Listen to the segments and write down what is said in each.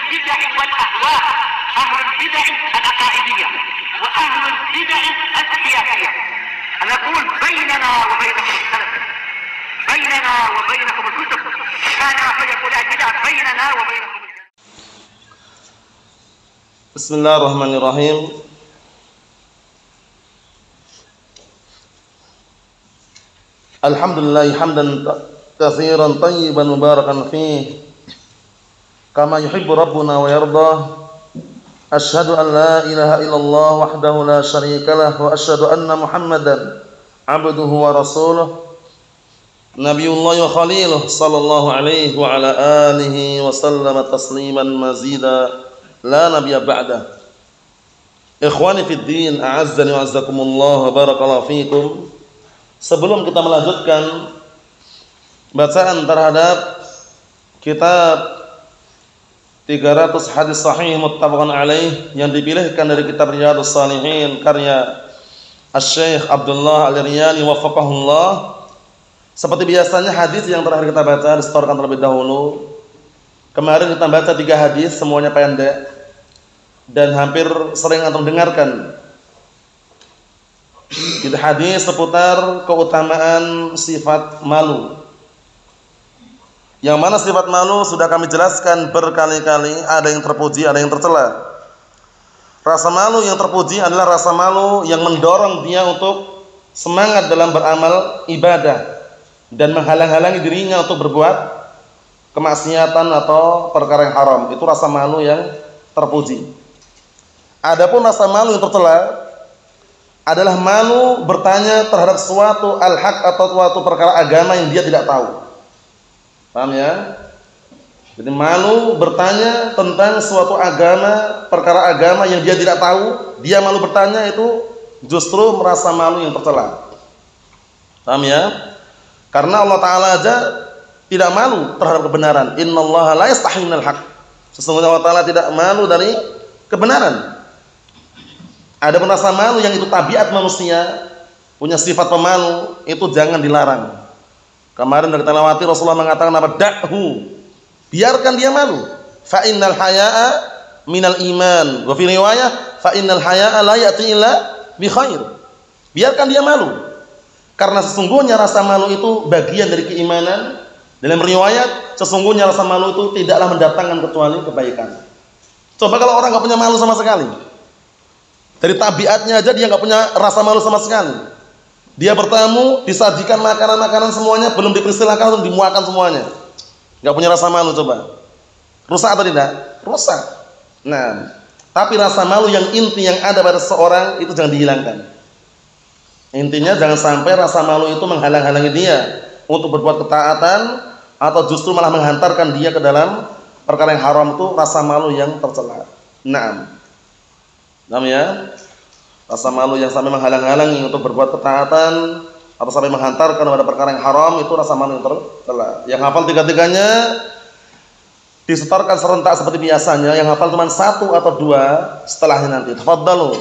البدع والأهواء، أهل البدع العقائدية وأهل البدع السياسية. أنا أقول بيننا وبينكم السلف، بيننا وبينكم الكتب، كان فيقول البدع بيننا وبينكم. بسم الله الرحمن الرحيم. Alhamdulillah hamdan katsiran tayyiban mubarakan fih kama yuhibbu rabbuna wa yarda. Asyhadu an la ilaha illallah wahdahu la syarikalah wa asyhadu anna Muhammadan abduhu wa rasuluh nabiyullah wa khaliluh sallallahu alaihi wa ala alihi wa sallama tasliman mazida la nabiyya ba'dah. Ikhwani fid din, a'azzani wa azzakumullah, barakallahu fikum. Sebelum kita melanjutkan bacaan terhadap kitab 300 hadis sahih muttafaqun alaih yang dipilihkan dari kitab Riyadhus Shalihin karya Asy-Syaikh Abdullah Al-Riyani waffaqahullah, seperti biasanya hadis yang terakhir kita baca disetorkan terlebih dahulu. Kemarin kita baca 3 hadis, semuanya pendek dan hampir sering antum dengarkan. Itu hadis seputar keutamaan sifat malu. Yang mana sifat malu sudah kami jelaskan berkali-kali, ada yang terpuji, ada yang tercela. Rasa malu yang terpuji adalah rasa malu yang mendorong dia untuk semangat dalam beramal ibadah dan menghalang-halangi dirinya untuk berbuat kemaksiatan atau perkara yang haram. Itu rasa malu yang terpuji. Adapun rasa malu yang tercela adalah malu bertanya terhadap suatu al-haq atau suatu perkara agama yang dia tidak tahu. Paham ya? Jadi malu bertanya tentang suatu agama, perkara agama yang dia tidak tahu, dia malu bertanya, itu justru merasa malu yang tercela. Paham ya? Karena Allah Ta'ala aja tidak malu terhadap kebenaran. Innallaha la yastahi minal haq. Sesungguhnya Allah Ta'ala tidak malu dari kebenaran. Ada rasa malu yang itu tabiat manusia, punya sifat pemalu, itu jangan dilarang. Kemarin dari Talawati Rasulullah mengatakan apa? Da'hu, biarkan dia malu. Fa innal haya'a minal iman. Wa fi riwayah fa innal haya'a la ya'ti illa bi khair. Biarkan dia malu. Karena sesungguhnya rasa malu itu bagian dari keimanan. Dalam riwayat, sesungguhnya rasa malu itu tidaklah mendatangkan kecuali kebaikan. Coba kalau orang enggak punya malu sama sekali. Dari tabiatnya aja dia nggak punya rasa malu sama sekali. Dia bertamu, disajikan makanan-makanan semuanya, belum dipersilahkan langsung dimuakan semuanya. Nggak punya rasa malu, coba. Rusak atau tidak? Rusak. Nah, tapi rasa malu yang inti yang ada pada seseorang itu jangan dihilangkan. Intinya jangan sampai rasa malu itu menghalang-halangi dia untuk berbuat ketaatan atau justru malah menghantarkan dia ke dalam perkara yang haram. Itu rasa malu yang tercela. Naam. Namanya rasa malu yang sampai menghalang-halangi untuk berbuat ketaatan atau sampai menghantarkan pada perkara yang haram, itu rasa malu yang tercela. Yang hafal 3-3-nya disetorkan serentak seperti biasanya. Yang hafal cuma 1 atau 2 setelahnya nanti. Tafadhalu.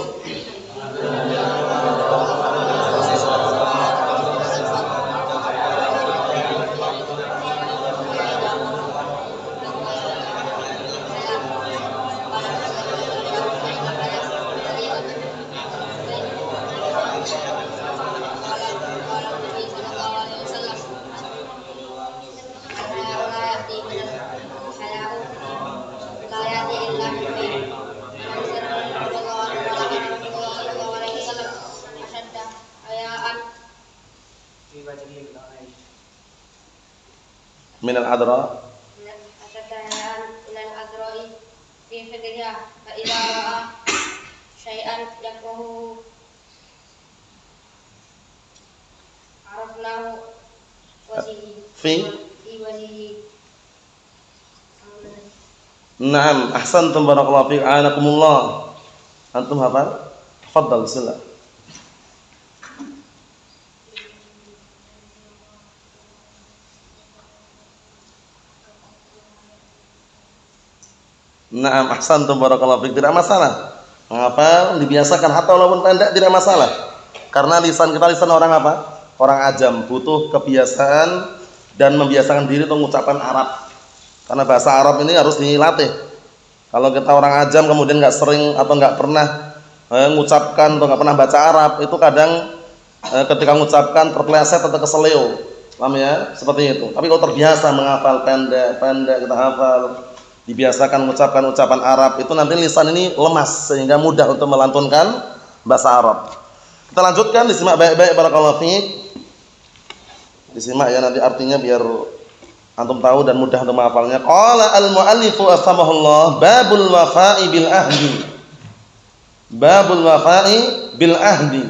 Min al-adra min al-adrai fi fiqhiha fa idza ra'a syai'an yakrahu arafnahu wajhi fi wajhi. Naam, ahsantum barakallahu fiik, a'anakumullah. Antum hafal? Tafadhal, bismillah. Naam, ahsantum barakallahu fiik, tidak masalah. Menghafal dibiasakan hatta walaupun pendek tidak masalah. Karena lisan kita lisan orang apa? Orang ajam, butuh kebiasaan dan membiasakan diri untuk mengucapkan Arab. Karena bahasa Arab ini harus dilatih. Kalau kita orang ajam kemudian nggak sering atau nggak pernah mengucapkan atau nggak pernah baca Arab, itu kadang ketika mengucapkan terpeleset atau keseleo, paham ya? Seperti itu. Tapi kalau terbiasa menghafal pendek kita hafal, dibiasakan mengucapkan ucapan Arab, itu nanti lisan ini lemas sehingga mudah untuk melantunkan bahasa Arab. Kita lanjutkan, disimak baik-baik barakallahu fiik. Disimak ya nanti artinya biar antum tahu dan mudah untuk menghafalnya. Qala al-muallifu afhamahullah, babul wafa'i bil ahdi. Babul wafa'i bil ahdi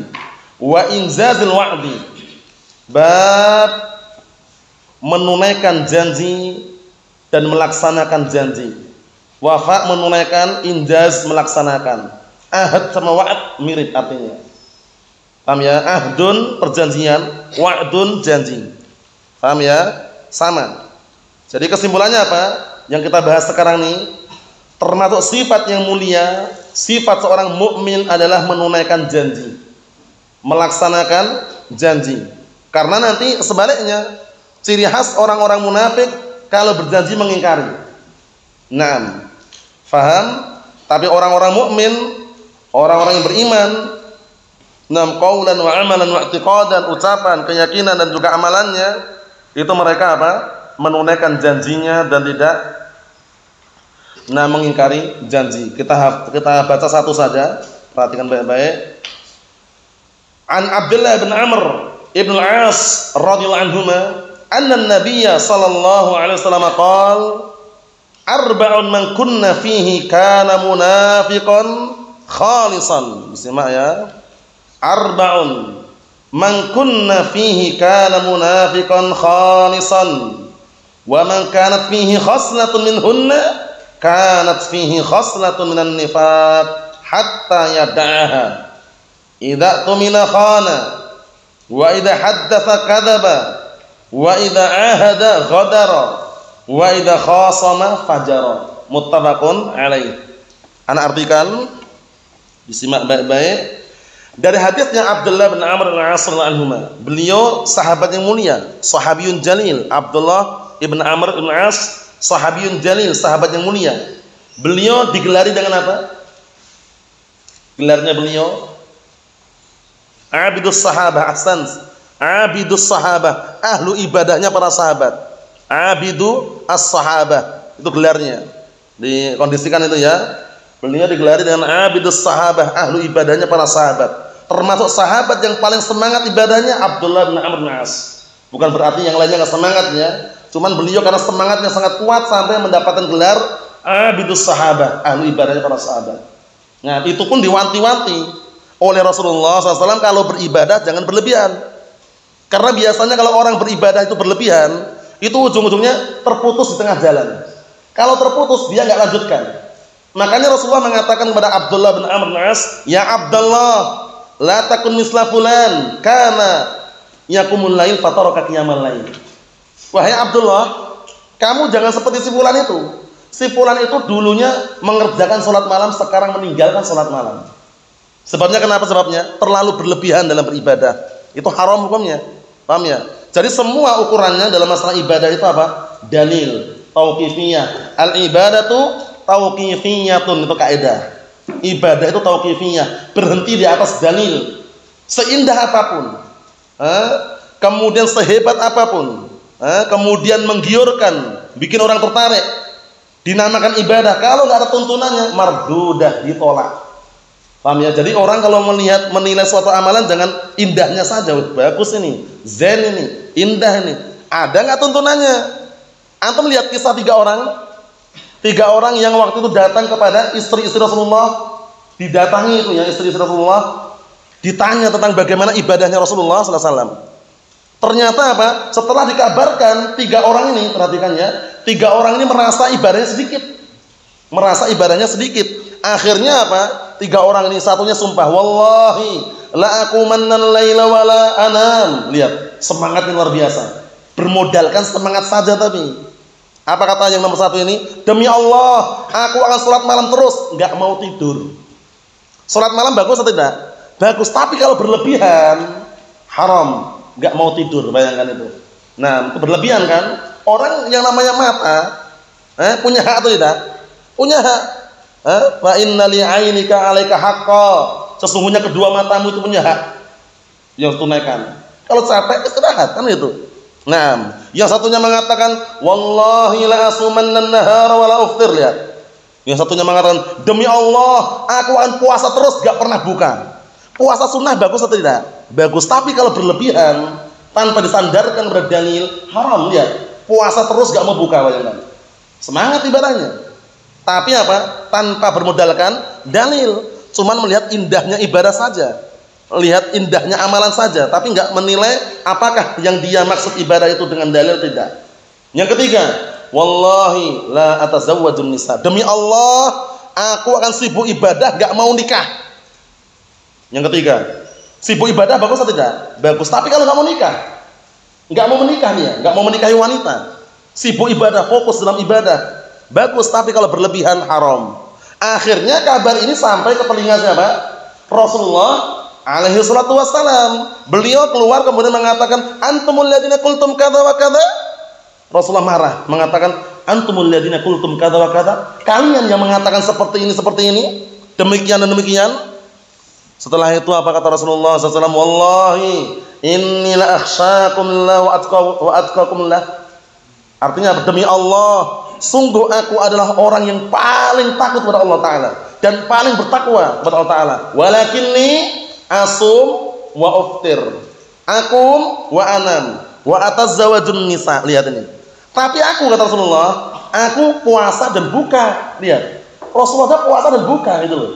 wa inzazil wa'di. Bab menunaikan janji dan melaksanakan janji. Wafa menunaikan, injaz melaksanakan. Ahad sama wa'ad mirip artinya. Paham ya? Ahdun perjanjian, wa'dun janji. Paham ya? Sama. Jadi kesimpulannya apa? Yang kita bahas sekarang ini termasuk sifat yang mulia, sifat seorang mukmin adalah menunaikan janji, melaksanakan janji. Karena nanti sebaliknya, ciri khas orang-orang munafik kalau berjanji mengingkari. Naam. Faham? Tapi orang-orang mukmin, orang-orang yang beriman, naam qaulan wa amalan wa i'tiqadan, ucapan, keyakinan dan juga amalannya, itu mereka apa? Menunaikan janjinya dan tidak mengingkari janji. Kita baca satu saja, perhatikan baik-baik. An Abdullah bin Amr ibn al-As radhiyallahu anhuma anna an-nabiyya sallallahu alaihi wasallam qala arba'un man kunna fihi kana munafiqan khalisan. Disimak ya. Arba'un man kunna fihi kana munafiqan khalisan wa man kanat fihi khaslatun minhunna kanat fihi khaslatun minan nifaq hatta yad'aha. Idza tumina khana wa idza haddatsa kadzaba wa idza ahada ghadara wa idza khasama fajara. Muttafaqun alaih. Ana artikan, disimak baik-baik. Dari hadisnya Abdullah bin Amr al-As radhiyallahu anhuma. Beliau sahabat yang mulia, sahabiyun jalil. Abdullah ibn Amr ibn al-As, sahabiyun jalil, sahabat yang mulia. Beliau digelari dengan apa? Gelarnya beliau Abidus Sahabah. Ahsan. Abidus Sahabah, ahlu ibadahnya para sahabat. Abidu as-sahabah, itu gelarnya. Dikondisikan itu ya. Beliau digelari dengan Abidus Sahabah, ahlu ibadahnya para sahabat. Termasuk sahabat yang paling semangat ibadahnya Abdullah bin Amr bin As. Bukan berarti yang lainnya enggak semangat ya. Cuman beliau karena semangatnya sangat kuat sampai mendapatkan gelar Abidus Sahabah, ahlu ibadahnya para sahabat. Nah, itu pun diwanti-wanti oleh Rasulullah SAW, kalau beribadah jangan berlebihan. Karena biasanya kalau orang beribadah itu berlebihan, itu ujung-ujungnya terputus di tengah jalan. Kalau terputus dia enggak lanjutkan. Makanya Rasulullah mengatakan kepada Abdullah bin Amr bin As, "Ya Abdullah, la takun misla fulan, kana yaqumul lail fataraka qiyamal lail." Wahai Abdullah, kamu jangan seperti si fulan itu. Si fulan itu dulunya mengerjakan salat malam, sekarang meninggalkan salat malam. Sebabnya kenapa? Sebabnya terlalu berlebihan dalam beribadah. Itu haram hukumnya. Paham ya? Jadi semua ukurannya dalam masalah ibadah itu apa? Dalil, tauqifiyah. Al-ibadatu tauqifiyatun, itu kaidah. Ibadah itu tauqifiyah, berhenti di atas dalil. Seindah apapun, kemudian sehebat apapun, kemudian menggiurkan, bikin orang tertarik, dinamakan ibadah, kalau nggak ada tuntunannya, mardudah, ditolak. Paham ya? Jadi orang kalau menilai suatu amalan jangan indahnya saja, bagus ini, zen ini, indah ini, ada nggak tuntunannya? Antum lihat kisah tiga orang yang waktu itu datang kepada istri-istri Rasulullah, didatangi itu ya istri-istri Rasulullah, ditanya tentang bagaimana ibadahnya Rasulullah SAW. Ternyata apa? Setelah dikabarkan tiga orang ini, perhatikan ya, tiga orang ini merasa ibadahnya sedikit. Akhirnya apa? Tiga orang ini, satunya sumpah, wallahi la aqumannal laila wala anam. Lihat, semangatnya luar biasa. Bermodalkan semangat saja tapi. Apa kata yang nomor satu ini? Demi Allah, aku akan sholat malam terus, nggak mau tidur. Sholat malam bagus atau tidak? Bagus, tapi kalau berlebihan haram, nggak mau tidur. Bayangkan itu. Nah, itu berlebihan kan? Orang yang namanya mata, punya hak atau tidak? Punya hak. Fa inna li 'ainika 'alaika haqqan. Sesungguhnya kedua matamu itu punya hak yang tunaikan. Kalau capek istirahat kan itu. Nah, yang satunya mengatakan wallahi la asumanna an-nahara wa la uftir, lihat. Yang satunya mengatakan demi Allah aku akan puasa terus gak pernah buka. Puasa sunnah bagus atau tidak? Bagus, tapi kalau berlebihan tanpa disandarkan pada dalil haram, lihat. Puasa terus gak mau buka, bayangkan. Semangat ibadahnya. Tapi apa? Tanpa bermodalkan dalil, cuman melihat indahnya ibadah saja, lihat indahnya amalan saja, tapi nggak menilai apakah yang dia maksud ibadah itu dengan dalil tidak. Yang ketiga, wallahi la atazawwajun nisa. Demi Allah, aku akan sibuk ibadah, nggak mau nikah. Yang ketiga, sibuk ibadah bagus atau tidak? Bagus. Tapi kalau nggak mau nikah, nggak mau menikah dia, nggak mau menikahi wanita, sibuk ibadah, fokus dalam ibadah. Bagus, tapi kalau berlebihan haram. Akhirnya kabar ini sampai ke telinga siapa? Rasulullah alaihi salatu wassalam. Beliau keluar kemudian mengatakan, antumul ladina qultum kadza wa kadza. Rasulullah marah, mengatakan, antumul ladina qultum kadza wa kadza. Kalian yang mengatakan seperti ini, demikian dan demikian. Setelah itu apa kata Rasulullah SAW? Wallahi inni la akhsyakum la wa atqakum la. Artinya demi Allah, sungguh aku adalah orang yang paling takut kepada Allah Ta'ala dan paling bertakwa kepada Allah Ta'ala. Walakinni asum wa uftir, akum wa anam wa atazawajun nisa. Lihat ini. Tapi aku, kata Rasulullah, aku puasa dan buka. Lihat, Rasulullah puasa dan buka itu loh.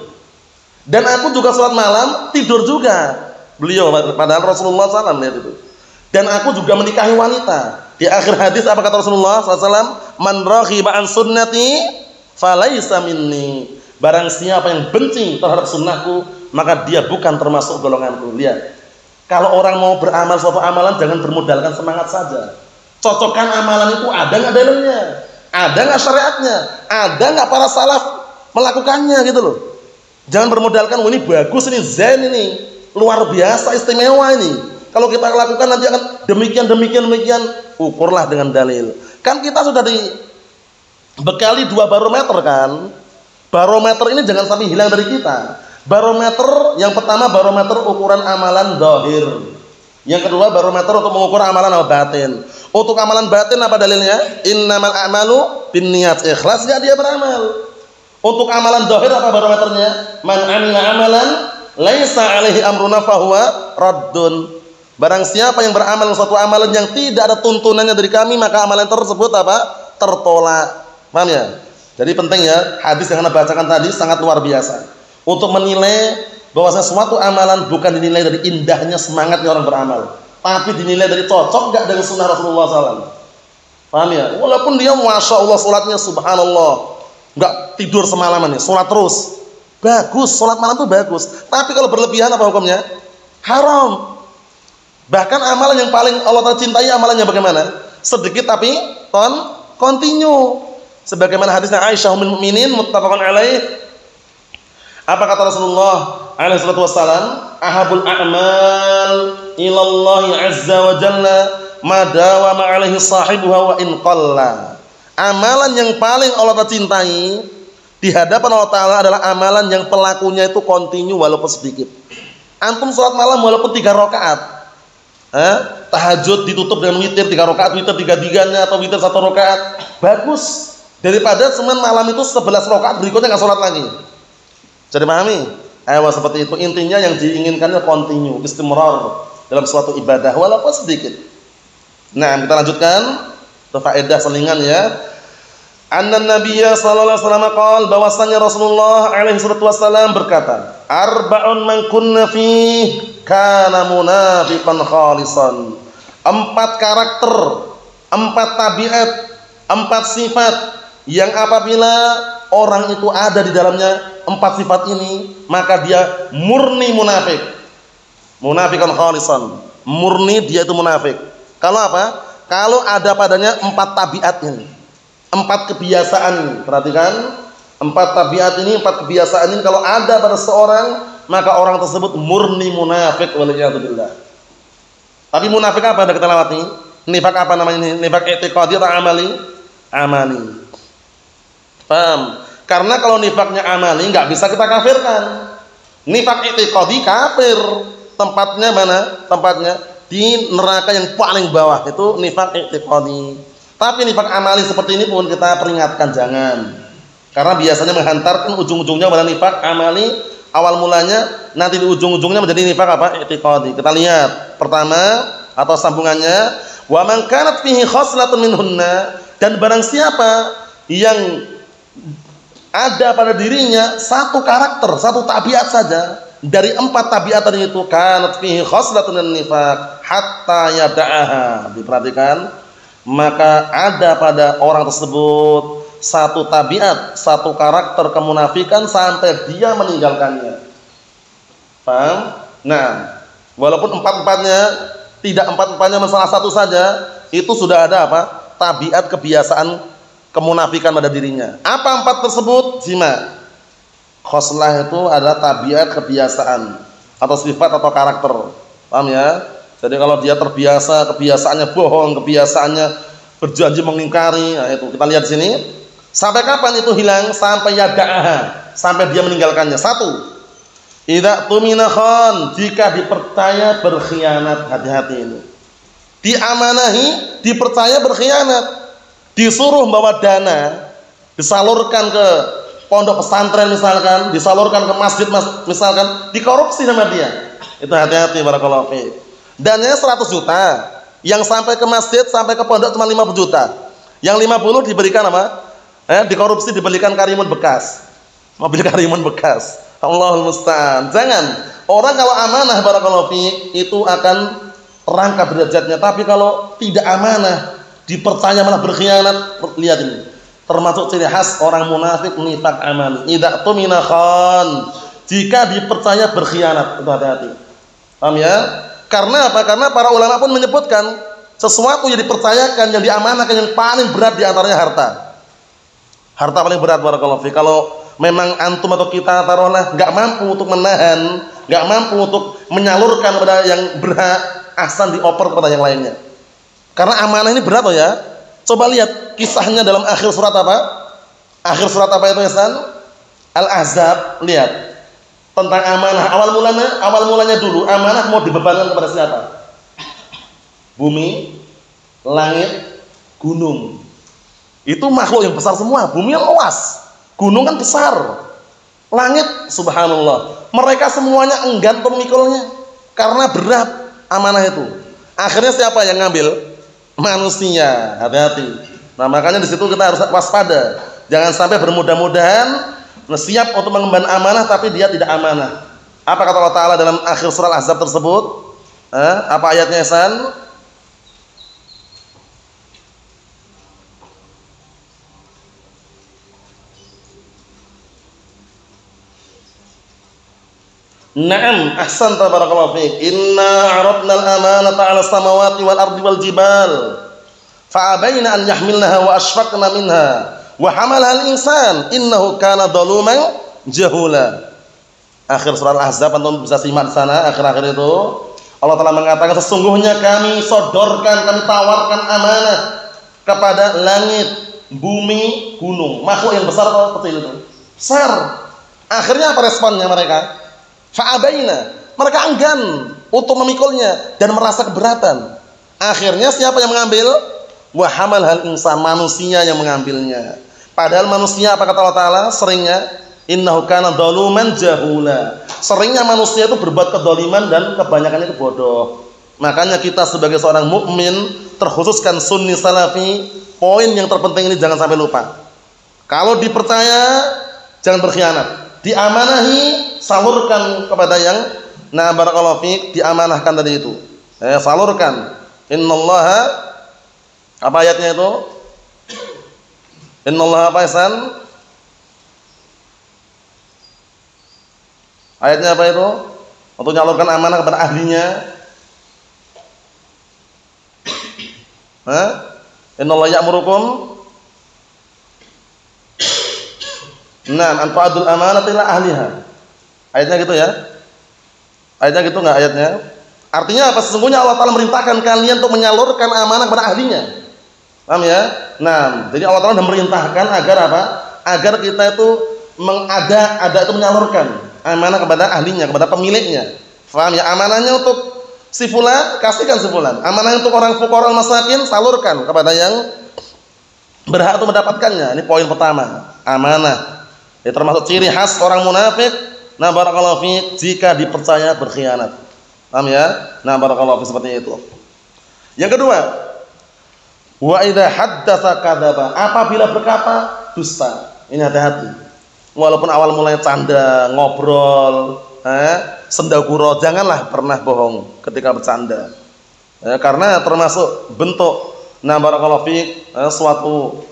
Dan aku juga sholat malam, tidur juga. Beliau, padahal Rasulullah SAW, lihat itu. Dan aku juga menikahi wanita. Di akhir hadis apa kata Rasulullah SAW? Man raghiba an sunnati falaysa minni. Barang siapa yang benci terhadap sunnahku, maka dia bukan termasuk golonganku. Lihat, kalau orang mau beramal suatu amalan, jangan bermodalkan semangat saja. Cocokkan amalan itu ada nggak dalilnya, ada nggak syariatnya, ada nggak para salaf melakukannya gitu loh. Jangan bermodalkan, ini bagus, ini zen, ini luar biasa, istimewa ini. Kalau kita lakukan nanti akan demikian. Ukurlah dengan dalil. Kan kita sudah dibekali 2 barometer kan. Barometer ini jangan sampai hilang dari kita. Barometer yang pertama, barometer ukuran amalan zahir. Yang kedua, barometer untuk mengukur amalan batin. Untuk amalan batin apa dalilnya? Innamal a'malu binniyat. Ikhlas gak dia beramal? Untuk amalan zahir apa barometernya? Man 'amila amalan laisa 'alaihi amruna fahuwa raddun. Barang siapa yang beramal suatu amalan yang tidak ada tuntunannya dari kami, maka amalan tersebut apa? Tertolak. Paham ya? Jadi penting ya, hadis yang Anda bacakan tadi sangat luar biasa. Untuk menilai bahwasanya suatu amalan bukan dinilai dari indahnya semangatnya orang beramal, tapi dinilai dari cocok enggak dengan sunnah Rasulullah SAW. Paham ya? Walaupun dia Masya Allah sholatnya subhanallah, enggak tidur semalaman ya, sholat terus. Bagus, sholat malam itu bagus. Tapi kalau berlebihan apa hukumnya? Haram. Bahkan amalan yang paling Allah Ta'ala cintai amalannya bagaimana? Sedikit tapi continue. Sebagaimana hadisnya Aisyah ummul mukminin muttafaqun alaih. Apa kata Rasulullah alaihi salatu wassalam? Ahabul a'mal ilallahi azza wa jalla ma dawama alaihi sahibuha wa in qalla. Amalan yang paling Allah Ta'ala cintai di hadapan Allah Ta'ala adalah amalan yang pelakunya itu continue walaupun sedikit. Antum sholat malam walaupun 3 rakaat, tahajud ditutup dengan witir 3 rakaat, witir 3-3-nya atau witir 1 rakaat, bagus daripada cuman malam itu 11 rakaat berikutnya nggak sholat lagi. Jadi pahami? Seperti itu. Intinya yang diinginkannya continue, istimrar dalam suatu ibadah walaupun sedikit. Nah, kita lanjutkan ke faedah selingan ya. Anna Nabiyya sallallahu alaihi wasallam qaal, bahwasanya Rasulullah alaihi wasallam berkata, arba'un man kunna fihi kana munafiqan khalisan. 4 karakter, 4 tabiat, 4 sifat yang apabila orang itu ada di dalamnya 4 sifat ini, maka dia murni munafik. Munafiqan khalisan, murni dia itu munafik. Kalau apa? Kalau ada padanya 4 tabiat ini, 4 kebiasaan ini. Perhatikan, 4 tabiat ini, 4 kebiasaan ini kalau ada pada seorang, maka orang tersebut murni munafik waliyadzubillah. Tapi munafik apa yang kita lewati? Nifak apa namanya? Nifak i'tiqadi atau amali? Amali. Paham? Karena kalau nifaknya amali nggak bisa kita kafirkan. Nifak i'tiqadi kafir. Tempatnya mana? Tempatnya di neraka yang paling bawah, itu nifak i'tiqadi. Tapi nifak amali seperti ini pun kita peringatkan jangan. Karena biasanya menghantarkan ujung-ujungnya pada nifak amali, awal mulanya, nanti di ujung-ujungnya menjadi nifak apa? I'tiqadi. Kita lihat pertama atau sambungannya, wa man kanat fihi khoslatun minhunna, dan barang siapa yang ada pada dirinya satu karakter, satu tabiat saja dari 4 tabiat tadi itu, kanat fihi khoslatun min nifaq hatta yada'aha. Diperhatikan, maka ada pada orang tersebut satu tabiat, satu karakter kemunafikan sampai dia meninggalkannya. Paham? Nah, walaupun 4-4-nya tidak 4-4-nya salah satu saja, itu sudah ada apa? Tabiat kebiasaan kemunafikan pada dirinya. Apa 4 tersebut? Simak. Khoslah itu adalah tabiat kebiasaan atau sifat atau karakter. Paham ya? Jadi kalau dia terbiasa, kebiasaannya bohong, kebiasaannya berjanji mengingkari, nah itu kita lihat di sini. Sampai kapan itu hilang? Sampai yada'aha, sampai dia meninggalkannya. 1. Idza tumina khan, jika dipercaya berkhianat. Hati-hati ini. Diamanahi, dipercaya berkhianat. Disuruh bawa dana, disalurkan ke pondok pesantren misalkan, disalurkan ke masjid misalkan, dikorupsi sama dia. Itu hati-hati barakallahu fiik. Dananya 100 juta, yang sampai ke masjid, sampai ke pondok cuma 50 juta. Yang 50 diberikan apa? Dikorupsi, dibelikan karimun bekas. Mobil karimun bekas. Allahul musta'an. Jangan. Orang kalau amanah barakallahu fiik itu akan terangkat derajatnya, tapi kalau tidak amanah, dipercaya malah berkhianat. Lihat ini, termasuk ciri khas orang munafik, nifak amali. Idza tumina khan, jika dipercaya berkhianat. Itu hati-hati. Paham ya? Karena apa? Karena para ulama pun menyebutkan sesuatu yang dipercayakan, yang diamanahkan, yang paling berat diantaranya harta. Harta paling berat barakallahu fi. Kalau memang antum atau kita taruhlah nggak mampu untuk menahan, nggak mampu untuk menyalurkan kepada yang berhak, ahsan dioper kepada yang lainnya. Karena amanah ini berat loh ya. Coba lihat kisahnya dalam akhir surat apa? Akhir surat apa itu Hasan? Al-Ahzab. Lihat tentang amanah. Awal mulanya dulu amanah mau dibebankan kepada siapa? Bumi, langit, gunung. Itu makhluk yang besar semua. Bumi yang luas, gunung kan besar, langit subhanallah. Mereka semuanya enggan untuk memikulnya karena berat amanah itu. Akhirnya siapa yang ngambil? Manusia. Hati-hati. Nah, makanya di situ kita harus waspada. Jangan sampai bermudah-mudahan siap untuk mengemban amanah tapi dia tidak amanah. Apa kata Allah Ta'ala dalam akhir surah Al-Ahzab tersebut? Apa ayatnya, Hasan? Naam, ahsanta barakallahu fiik. Inna 'aradna al-amanata 'ala as-samawati wal ardi wal jibal fa'abaina an yahmilnaha wa ashfaqna minha wa hamalaha al-insan innahu kana zaluman jahula. Akhir surah Al-Ahzab, antum bisa simak di sana akhir-akhir itu. Allah Ta'ala mengatakan sesungguhnya kami sodorkan, kami tawarkan amanah kepada langit, bumi, gunung, makhluk yang besar atau kecil itu. Besar. Akhirnya apa responnya mereka? Fa'abaina, mereka enggan untuk memikulnya dan merasa keberatan. Akhirnya siapa yang mengambil? Wa hamalhal insan, manusia yang mengambilnya. Padahal manusia apa kata Allah Ta'ala? Seringnya innahu kana zaluman jahula. Seringnya manusia itu berbuat kedzaliman dan kebanyakannya itu bodoh. Makanya kita sebagai seorang mukmin, terkhususkan sunni salafi, poin yang terpenting ini jangan sampai lupa. Kalau dipercaya jangan berkhianat. Diamanahi, salurkan kepada yang barakallahu fiik, diamanahkan tadi itu. Salurkan. Innallaha, apa ayatnya itu? Innallaha apa Hasan? Ayatnya apa itu? Untuk menyalurkan amanah kepada ahlinya. Innallaha ya'murukum an tu'addul amanati ila ahliha. Ayatnya gitu ya? Ayatnya gitu enggak ayatnya? Artinya apa? Sesungguhnya Allah Ta'ala merintahkan kalian untuk menyalurkan amanah kepada ahlinya. Paham ya? Nah, jadi Allah Ta'ala memerintahkan agar apa? Agar kita itu ada itu menyalurkan amanah kepada ahlinya, kepada pemiliknya. Faham ya? Amanahnya untuk si fulan, kasihkan si fulan. Amanahnya untuk orang fuqara masakin, salurkan kepada yang berhak untuk mendapatkannya. Ini poin pertama, amanah. Ini termasuk ciri khas orang munafik. Nah, barakallahu fiik, jika dipercaya berkhianat. Paham ya? Nah, barakallahu fiik, seperti itu. Yang kedua, wa idza haddatsa kadzaba, apabila berkata dusta. Ini hati-hati. Walaupun awal mulai canda, ngobrol, sendaguro, janganlah pernah bohong ketika bercanda. Karena termasuk bentuk barakallahu fiik, suatu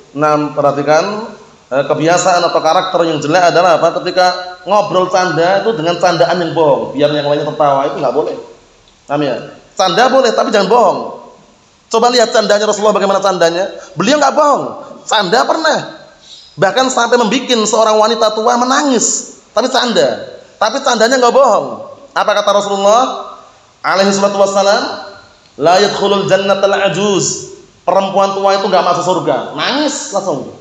perhatikan kebiasaan atau karakter yang jelek adalah apa? Ketika ngobrol canda itu dengan candaan yang bohong, biar yang lainnya tertawa, itu enggak boleh. Paham ya? Canda boleh tapi jangan bohong. Coba lihat candanya Rasulullah, bagaimana candanya. Beliau enggak bohong, canda pernah. Bahkan sampai membuat seorang wanita tua menangis, tapi canda. Tapi candanya enggak bohong. Apa kata Rasulullah alaihi salatu wassalam? La yadkhulul jannatal ajuz. Perempuan tua itu enggak masuk surga. Nangis langsung.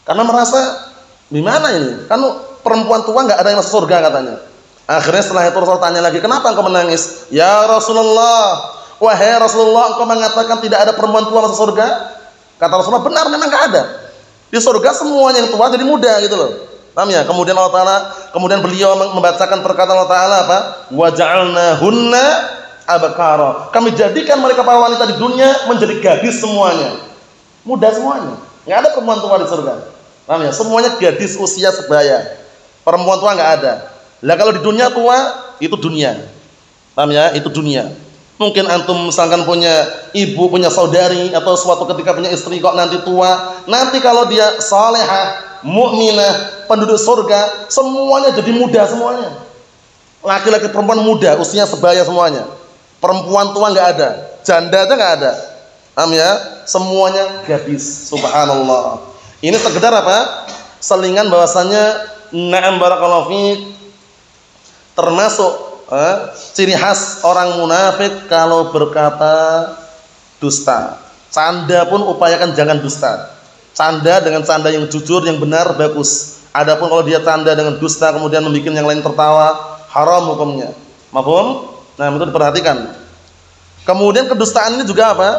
Karena merasa gimana ini? Kan perempuan tua enggak ada yang masuk surga katanya. Akhirnya setelah itu Rasul tanya lagi, "Kenapa engkau menangis?" "Ya Rasulullah, wahai Rasulullah, engkau mengatakan tidak ada perempuan tua masuk surga?" Kata Rasulullah, "Benar, memang enggak ada. Di surga semuanya yang tua jadi muda," gitu loh. Paham ya? Kemudian Allah Ta'ala, kemudian beliau membacakan perkataan Allah Ta'ala apa? "Wa ja'alnahunna abkara." Kami jadikan mereka para wanita di dunia menjadi gadis semuanya. Muda semuanya. Enggak ada perempuan tua di surga. Paham ya? Semuanya gadis usia sebaya. Perempuan tua enggak ada. Lah kalau di dunia tua, itu dunia. Paham ya? Itu dunia. Mungkin antum misalkan punya ibu, punya saudari, atau suatu ketika punya istri kok nanti tua. Nanti kalau dia salehah, mukminah, penduduk surga, semuanya jadi muda semuanya. Laki-laki perempuan muda, usia sebaya semuanya. Perempuan tua enggak ada, janda aja enggak ada. Paham ya? Semuanya gadis. Subhanallah. Ini sekedar apa? Selingan bahwasanya na'am barakallahu fiik, termasuk ciri khas orang munafik kalau berkata dusta. Canda pun upayakan jangan dusta. Canda dengan canda yang jujur, yang benar, bagus. Adapun kalau dia canda dengan dusta kemudian membuat yang lain tertawa, haram hukumnya. Mafhum? Nah, itu diperhatikan. Kemudian kedustaan ini juga apa?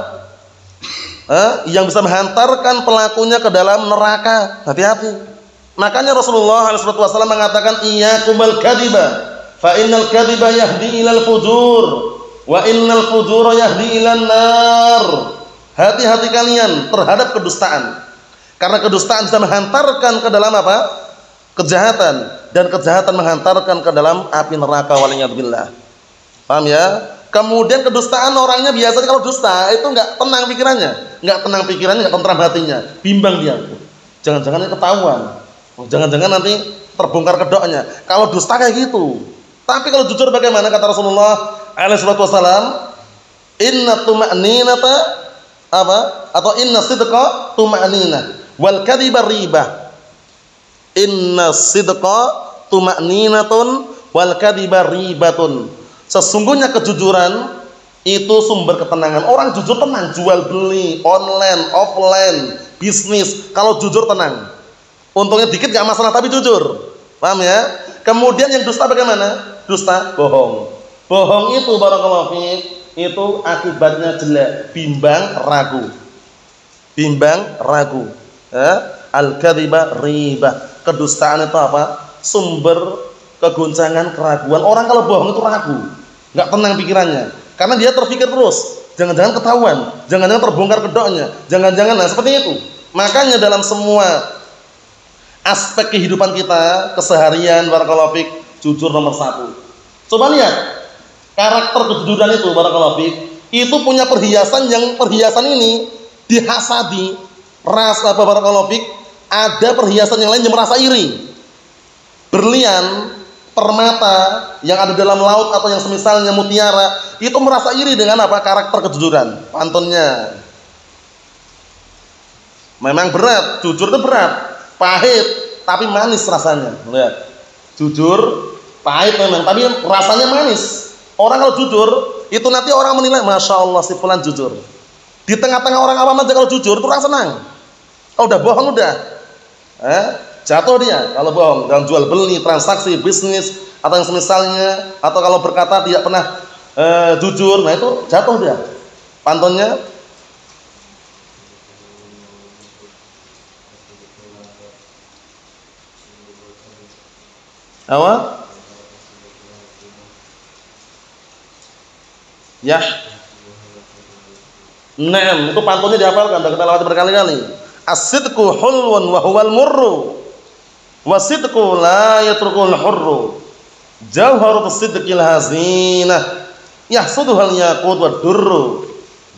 Yang bisa menghantarkan pelakunya ke dalam neraka. Hati-hati. Makanya Rasulullah SAW mengatakan, "Iyyakumul kadziba, fa innal kadhiba yahdi ilal fujur, wa innal fujura yahdi ilan nar." Hati-hati kalian terhadap kedustaan. Karena kedustaan bisa menghantarkan ke dalam apa? Kejahatan, dan kejahatan menghantarkan ke dalam api neraka waliyadzubillah. Paham ya? Kemudian kedustaan orangnya biasanya kalau dusta itu enggak tenang pikirannya, enggak tentram hatinya, bimbang dia. Jangan-jangan ini ketahuan. Jangan-jangan nanti terbongkar kedoknya. Kalau dusta kayak gitu. Tapi kalau jujur bagaimana kata Rasulullah alaihi wasallam? Inna tuma'ninata apa? Atau inna sidqa tuma'ninah wal kadhiba ribah. Inna sidqa tuma'ninatun wal kadhiba ribatun. Sesungguhnya kejujuran itu sumber ketenangan. Orang jujur tenang, jual beli, online, offline, bisnis. Kalau jujur tenang. Untungnya dikit gak masalah tapi jujur. Paham ya? Kemudian yang dusta bagaimana? Dusta, bohong. Bohong itu barakallahu fiik, itu akibatnya jelek, bimbang, ragu. Bimbang, ragu. Al-kadziba ribah. Kedustaan itu apa? Sumber kegoncangan, keraguan. Orang kalau bohong itu ragu, enggak tenang pikirannya. Karena dia terpikir terus, jangan-jangan ketahuan, jangan-jangan terbongkar kedoknya, jangan-jangan, nah seperti itu. Makanya dalam semua aspek kehidupan kita, keseharian, barakallahu fiik, jujur nomor 1. Coba lihat karakter kejujuran itu, barakallahu fiik, itu punya perhiasan yang perhiasan ini dihasadi. Rasa apa barakallahu fiik? Ada perhiasan yang lain yang merasa iri. Berlian, permata yang ada dalam laut atau yang semisalnya mutiara, itu merasa iri dengan apa? Karakter kejujuran. Pantunnya memang berat, jujur itu berat, pahit tapi manis rasanya. Lihat, jujur pahit memang tapi rasanya manis. Orang kalau jujur itu nanti orang menilai, masya Allah si fulan jujur. Di tengah-tengah orang awam aja kalau jujur itu orang senang. Kalau udah bohong udah Jatuh dia kalau bohong dalam jual beli, transaksi, bisnis atau yang semisalnya, atau kalau berkata tidak pernah jujur, nah itu jatuh dia. Pantunnya apa? Ya. Naam, itu pantunnya dihafalkan, sudah kita lewati berkali-kali. As-sidqu hulwun wa huwal murru. Wasidqu la yatrukul hurru. Jauharus sidqil hazinah. Yahsuduhal yaqut wa durru.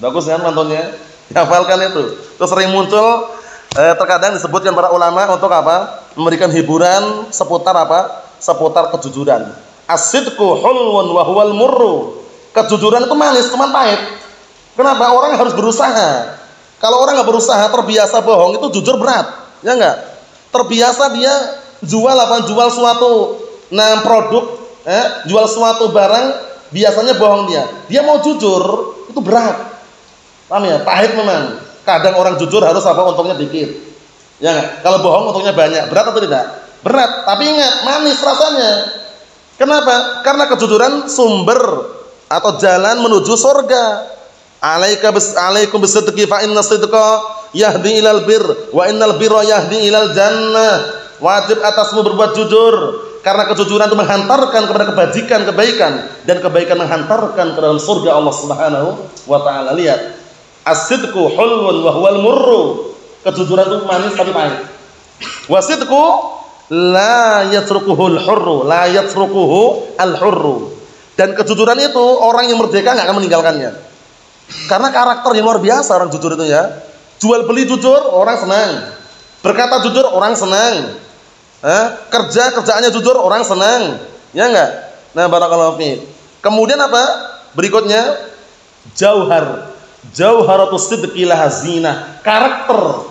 Bagus kan pantunnya? Dihafalkan itu. Terus sering muncul terkadang disebutkan para ulama untuk apa? Memberikan hiburan seputar apa? Seputar kejujuran. As-sidqu hulwun wa huwal murru. Kejujuran itu manis, cuman pahit. Kenapa? Orang harus berusaha. Kalau orang nggak berusaha, terbiasa bohong, itu jujur berat, ya enggak? Terbiasa dia jual suatu produk, jual suatu barang, biasanya bohong dia. Dia mau jujur, itu berat. Paham ya? Pahit memang. Kadang orang jujur harus apa? Untungnya dikit. Ya enggak? Kalau bohong untungnya banyak. Berat atau tidak? Berat. Tapi ingat, manis rasanya. Kenapa? Karena kejujuran sumber atau jalan menuju surga. Alaikum bisidqi fa inna sidqa yahdi ilal bir wa innal birra yahdi ilal jannah. Wajib atasmu berbuat jujur, karena kejujuran itu menghantarkan kepada kebajikan, kebaikan, dan kebaikan menghantarkan ke dalam surga Allah Subhanahu wa taala. Lihat, as-sidqu hulwun wa huwal murru. Kejujuran itu manis tapi pahit. Wasidqu la yatrukuhul hurru, la yatrukuhu al-hurru. Dan kejujuran itu orang yang merdeka enggak akan meninggalkannya. Karena karakter yang luar biasa orang jujur itu ya. Jual beli jujur, orang senang. Berkata jujur, orang senang. Kerjaannya jujur, orang senang. Ya enggak? Nah, barakallahu fiik. Kemudian apa? Berikutnya jauharatus sidqil hazinah. Karakter,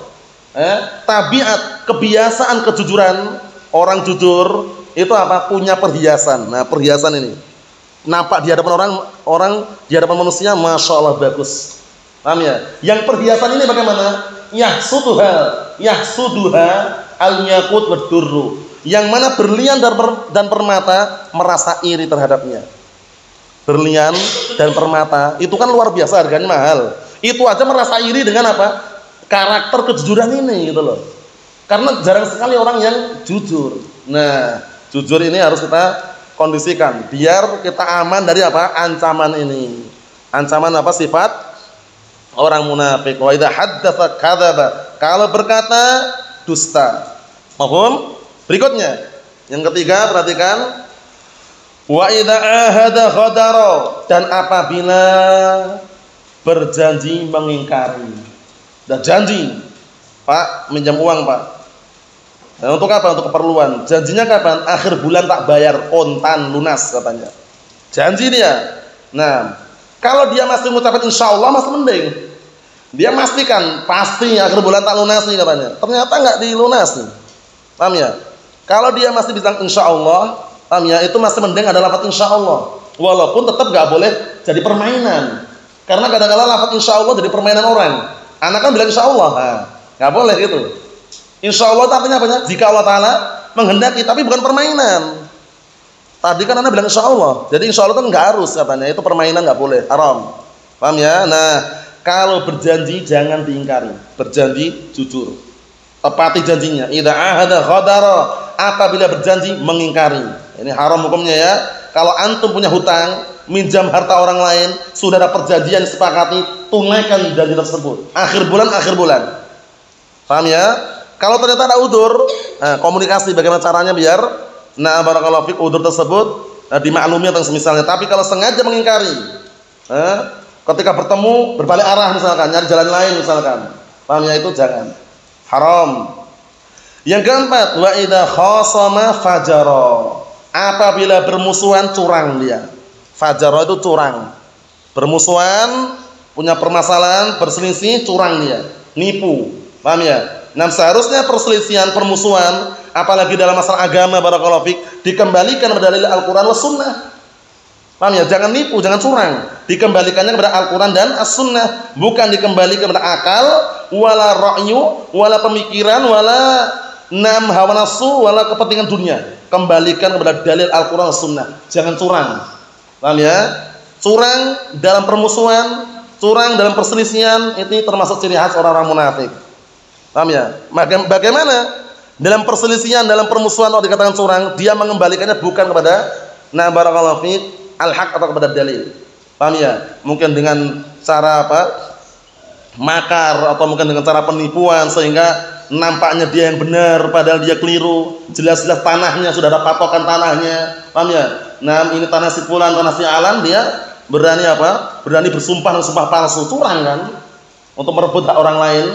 tabiat, kebiasaan kejujuran orang jujur itu apa? Punya perhiasan. Nah, perhiasan ini nampak di hadapan orang di hadapan manusia, masya Allah bagus. Paham ya? Yang perhiasan ini bagaimana? Yahsuduha al-yaqut wa durru. Yang mana berlian dan permata merasa iri terhadapnya. Berlian dan permata itu kan luar biasa, harganya mahal. Itu aja merasa iri dengan apa? Karakter kejujuran ini gitu loh. Karena jarang sekali orang yang jujur. Nah, jujur ini harus kita kondisikan biar kita aman dari apa? Ancaman ini. Ancaman apa? Sifat orang munafik. Wa idza haddatsa kadzaba. Kalau berkata dusta. Paham? Berikutnya, yang ketiga, perhatikan. Wa idza ahada ghadara. Dan apabila berjanji mengingkari. Dan janji, Pak, minjam uang, Pak. Nah, untuk apa? Untuk keperluan. Janjinya kapan? Akhir bulan tak bayar, kontan lunas katanya. Janji dia. Nah, kalau dia masih mengucapkan insya Allah masih mending. Dia pastikan pasti akhir bulan tak lunas nih katanya. Ternyata nggak dilunasi. Paham ya? Kalau dia masih bilang insya Allah, paham ya? Itu masih mending ada lafaz insya Allah. Walaupun tetap nggak boleh jadi permainan. Karena kadang-kadang lafaz insya Allah jadi permainan orang. Anak kan bilang insya Allah, nggak boleh gitu. Insya Allah artinya apa? Jika Allah Ta'ala menghendaki, tapi bukan permainan. Tadi kan Anda bilang insya Allah, jadi insya Allah itu nggak harus katanya, itu permainan nggak boleh, haram. Paham ya? Nah, kalau berjanji jangan diingkari, berjanji jujur, tepati janjinya. Idza ahada ghadara, apabila berjanji mengingkari, ini haram hukumnya ya. Kalau antum punya hutang, minjam harta orang lain, sudah ada perjanjian disepakati, tunaikan janji tersebut. Akhir bulan. Paham ya? Kalau ternyata ada udzur, komunikasi bagaimana caranya biar barakallahu fik udzur tersebut dimaklumi atau semisalnya. Tapi kalau sengaja mengingkari, ketika bertemu berbalik arah misalkan, nyari jalan lain misalkan, paham ya, itu jangan, haram. Yang keempat, wa idza khasama fajara. Apabila bermusuhan curang dia. Fajara itu curang. Bermusuhan, punya permasalahan, berselisih, curang dia, nipu. Paham ya? Nah, seharusnya perselisihan, permusuhan, apalagi dalam masalah agama, barakallahu fik, dikembalikan kepada dalil Al-Qur'an was sunnah. Paham ya? Jangan nipu, jangan curang. Dikembalikannya kepada Al-Qur'an dan As-Sunnah, bukan dikembalikan kepada akal, wala ra'yu, wala pemikiran, wala hawa nafsu wala kepentingan dunia. Kembalikan kepada dalil Al-Qur'an dan Sunnah. Jangan curang. Paham ya? Curang dalam permusuhan, curang dalam perselisihan, itu termasuk ciri khas orang-orang munafik. Paham ya? Bagaimana dalam perselisihan, dalam permusuhan kalau dikatakan curang, dia mengembalikannya bukan kepada barakallahu fiik al-haq atau kepada dalil. Paham ya? Mungkin dengan cara apa? Makar atau mungkin dengan cara penipuan sehingga nampaknya dia yang benar padahal dia keliru. Jelas-jelas tanahnya sudah ada patokan tanahnya. Paham ya? Nah, ini tanah si fulan, tanah si alan, dia berani apa? Berani bersumpah palsu, curang kan? Untuk merebut hak orang lain.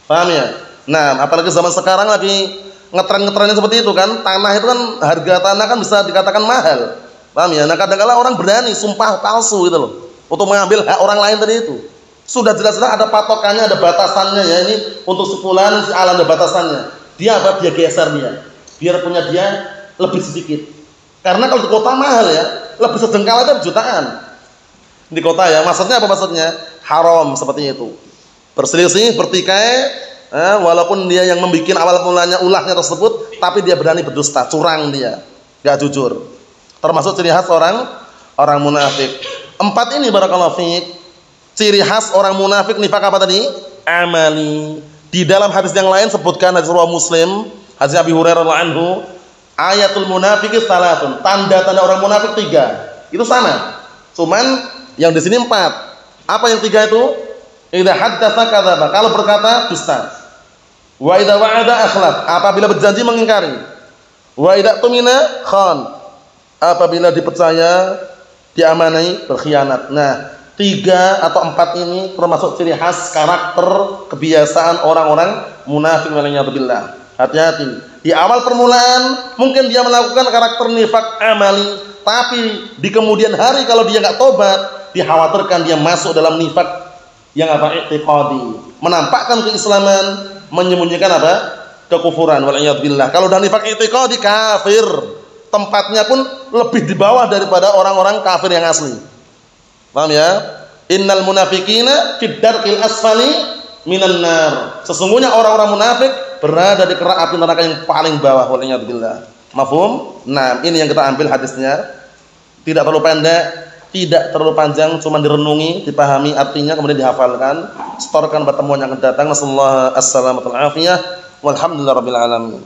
Paham ya? Nah, apalagi zaman sekarang lagi ngetren-ngetrennya seperti itu kan. Tanah itu kan, harga tanah kan bisa dikatakan mahal. Paham ya? Nah, kadang-kala orang berani sumpah palsu gitu loh untuk mengambil hak orang lain tadi itu. Sudah jelas-jelas ada patokannya, ada batasannya ya, ini untuk si fulan, si alan ada batasannya. Dia apa? Dia geser dia. Biar punya dia lebih sedikit. Karena kalau di kota mahal ya, lebih sejengkal aja jutaan. Di kota ya, maksudnya apa maksudnya? Haram seperti itu. Berselisih, bertikai, walaupun dia yang membuat awal mulanya ulahnya tersebut, tapi dia berani berdusta, curang dia, gak jujur. Termasuk ciri khas orang munafik. 4 ini barakallahu fiik. Ciri khas orang munafik nifak apa tadi? Amali. Di dalam hadis yang lain sebutkan hadis riwayat Muslim, hadis Abi Hurairah radhiyallahu anhu, ayatul munafiqi salatun. Tanda-tanda orang munafik 3. Itu sama. Cuman yang di sini 4. Apa yang 3 itu? Idza haddatsa kadzaba. Kalau berkata dusta. Wa idza wa'ada akhlaf. Apabila berjanji mengingkari. Wa idza tumina khan. Apabila dipercaya, diamanai, berkhianat. Nah, 3 atau 4 ini termasuk ciri khas karakter kebiasaan orang-orang munafik waliyadzubillah. Hati-hati. Di awal permulaan mungkin dia melakukan karakter nifak amali, tapi di kemudian hari kalau dia nggak tobat, dikhawatirkan dia masuk dalam nifak yang apa? I'tiqadi. Menampakkan keislaman, menyembunyikan apa? Kekufuran waliyadzubillah. Kalau dalam nifak i'tiqadi kafir. Tempatnya pun lebih di bawah daripada orang-orang kafir yang asli. Paham ya? Innal munafiqina fid darqil asfali minan nar. Sesungguhnya orang-orang munafik berada di kerak api neraka yang paling bawah. Waliyadzubillah. Mafhum? Nah, ini yang kita ambil hadisnya. Tidak terlalu pendek, tidak terlalu panjang, cuma direnungi, dipahami artinya, kemudian dihafalkan. Setorkan pertemuan yang akan datang. Nasallahu alaihi wasallam. Walhamdulillahirabbil alamin.